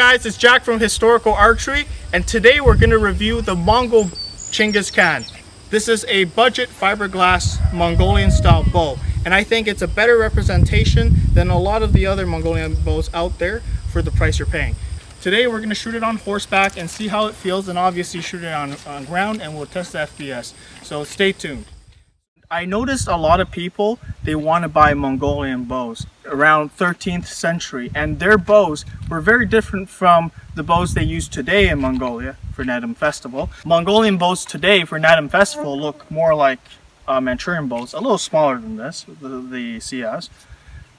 guys, it's Jack from Historical Archery, and today we're going to review the Mongol Genghis Khan. This is a budget fiberglass Mongolian style bow, and I think it's a better representation than a lot of the other Mongolian bows out there for the price you're paying. Today we're going to shoot it on horseback and see how it feels, and obviously shoot it on ground, and we'll test the FPS. So stay tuned. I noticed a lot of people, they want to buy Mongolian bows around 13th century, and their bows were very different from the bows they use today in Mongolia for Naadam Festival. Mongolian bows today for Naadam Festival look more like Manchurian bows, a little smaller than this, the siyahs,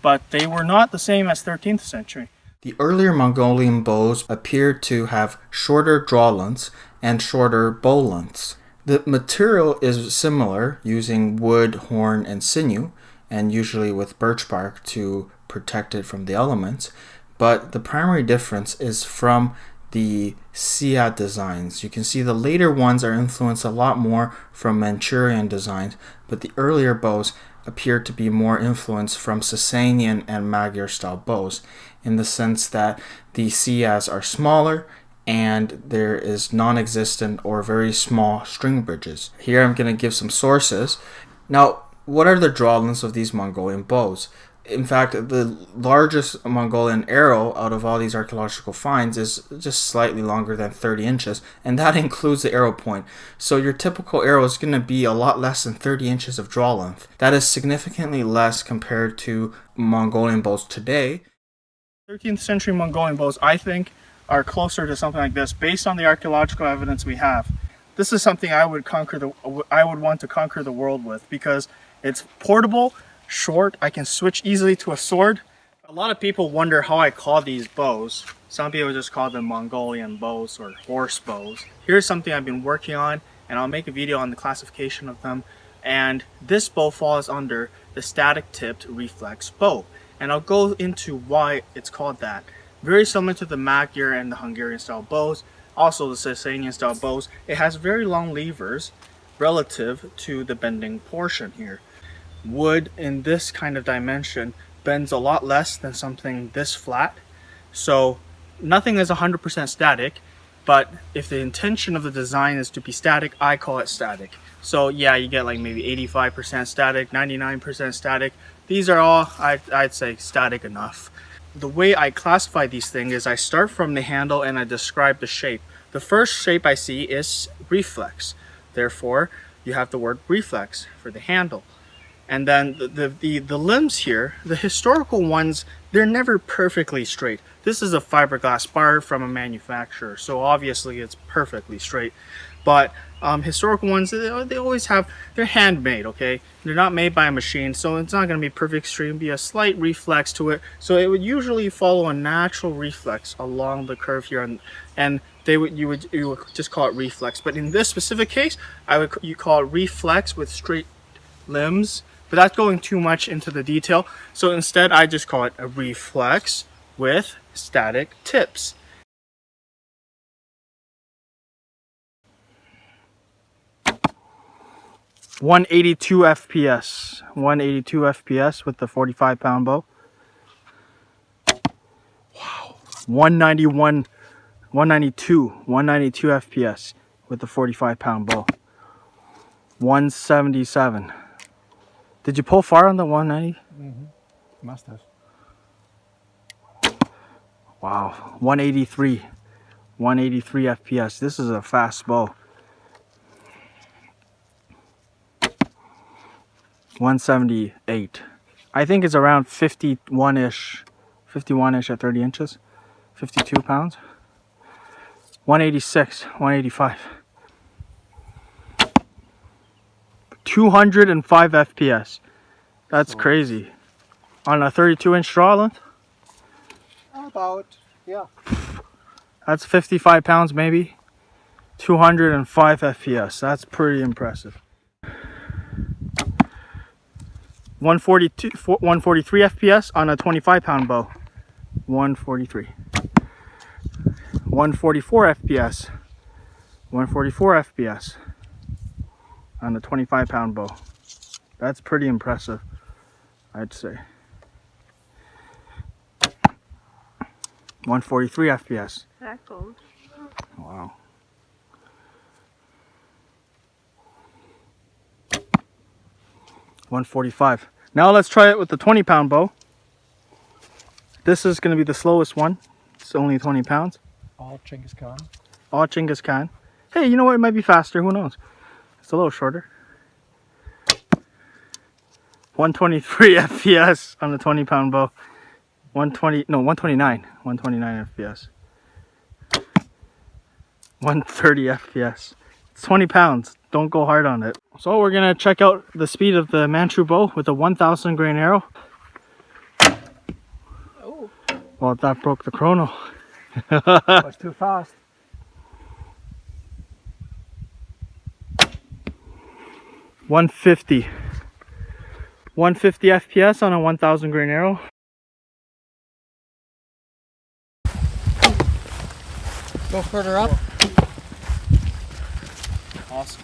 but they were not the same as 13th century. The earlier Mongolian bows appeared to have shorter draw lengths and shorter bow lengths. The material is similar, using wood, horn, and sinew, and usually with birch bark to protect it from the elements, but the primary difference is from the siyah designs. You can see the later ones are influenced a lot more from Manchurian designs, but the earlier bows appear to be more influenced from Sasanian and Magyar style bows, in the sense that the siyahs are smaller and there is non-existent or very small string bridges. Here I'm going to give some sources. Now, what are the draw lengths of these Mongolian bows? In fact, the largest Mongolian arrow out of all these archaeological finds is just slightly longer than 30 inches, and that includes the arrow point. So your typical arrow is going to be a lot less than 30 inches of draw length. That is significantly less compared to Mongolian bows today. 13th century Mongolian bows, I think, are closer to something like this based on the archaeological evidence we have. This is something I would want to conquer the world with, because it's portable, short, I can switch easily to a sword. A lot of people wonder how I call these bows. Some people just call them Mongolian bows or horse bows. Here's something I've been working on, and I'll make a video on the classification of them. And this bow falls under the static tipped reflex bow, and I'll go into why it's called that. Very similar to the Magyar and the Hungarian style bows, also the Sasanian style bows. It has very long levers relative to the bending portion here. Wood in this kind of dimension bends a lot less than something this flat. So nothing is 100% static, but if the intention of the design is to be static, I call it static. So yeah, you get like maybe 85% static, 99% static. These are all, I'd say, static enough. The way I classify these things is I start from the handle and I describe the shape. The first shape I see is reflex. Therefore, you have the word reflex for the handle. And then the limbs here, the historical ones, they're never perfectly straight. This is a fiberglass bar from a manufacturer, so obviously it's perfectly straight. But historical ones, they always have, they're handmade, okay? They're not made by a machine, so it's not going to be perfect straight. It'll be a slight reflex to it. So it would usually follow a natural reflex along the curve here, and you would just call it reflex. But in this specific case, you call it reflex with straight limbs. But that's going too much into the detail. So instead, I just call it a reflex with static tips. .182 FPS. 182 FPS with the 45-pound bow. Wow. 192 FPS with the 45-pound bow. 177. Did you pull far on the 190? Mm-hmm. Must have. Wow, 183 FPS. This is a fast bow. 178. I think it's around 51-ish at 30 inches. 52 pounds. 186, 185. 205 FPS. That's crazy. On a 32-inch draw length? About, yeah. That's 55 pounds maybe. 205 FPS. That's pretty impressive. 143 FPS on a 25-pound bow. 143. 144 FPS. 144 FPS on a 25-pound bow. That's pretty impressive, I'd say. 143 FPS. That goes. Wow. $145. Now let's try it with the 20-pound bow. This is going to be the slowest one. It's only 20 pounds. All Genghis Khan. All Genghis Khan. Hey, you know what? It might be faster. Who knows? It's a little shorter. 123 FPS on the 20-pound bow. 129. 129 FPS. 130 FPS. It's 20 pounds. Don't go hard on it. So we're going to check out the speed of the Manchu bow with a 1,000 grain arrow. Oh. Well, that broke the chrono. Was too fast. 150. 150 FPS on a 1,000 grain arrow. Go further up. Awesome.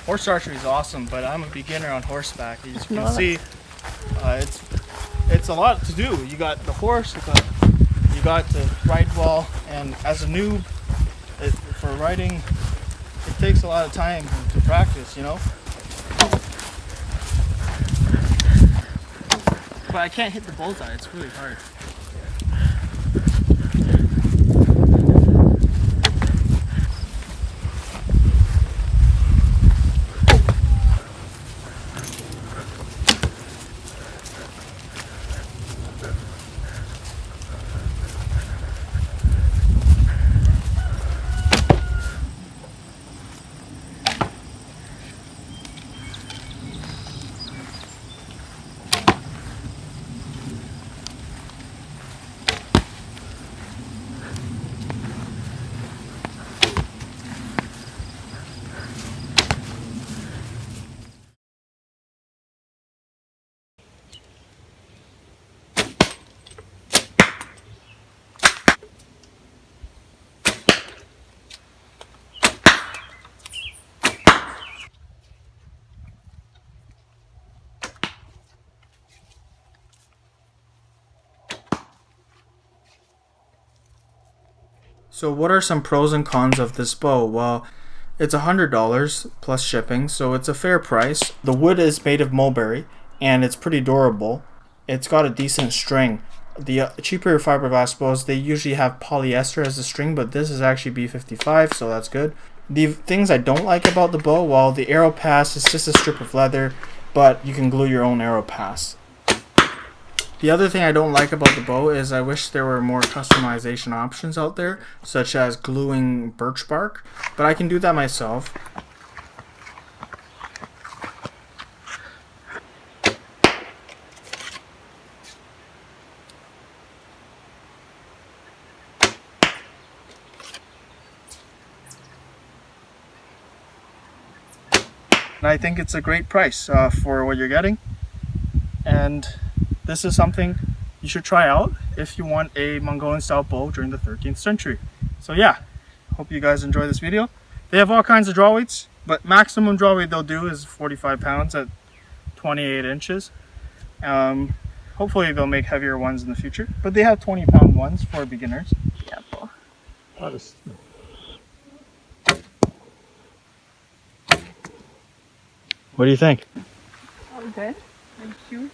Horse archery is awesome, but I'm a beginner on horseback. As you can see, it's a lot to do. You got the horse, you got to ride well, and as a noob, for riding, it takes a lot of time to practice, you know. But I can't hit the bullseye. It's really hard. So what are some pros and cons of this bow? Well, it's $100 plus shipping, so it's a fair price. The wood is made of mulberry, and it's pretty durable. It's got a decent string. The cheaper fiberglass bows, they usually have polyester as the string, but this is actually B55, so that's good. The things I don't like about the bow, well, the arrow pass is just a strip of leather, but you can glue your own arrow pass. The other thing I don't like about the bow is I wish there were more customization options out there, such as gluing birch bark, but I can do that myself. And I think it's a great price for what you're getting. And this is something you should try out if you want a Mongolian style bow during the 13th century. So yeah, hope you guys enjoy this video. They have all kinds of draw weights, but maximum draw weight they'll do is 45 pounds at 28 inches. Hopefully they'll make heavier ones in the future, but they have 20-pound ones for beginners. Yeah, boy. That is What do you think? Okay. Thank you.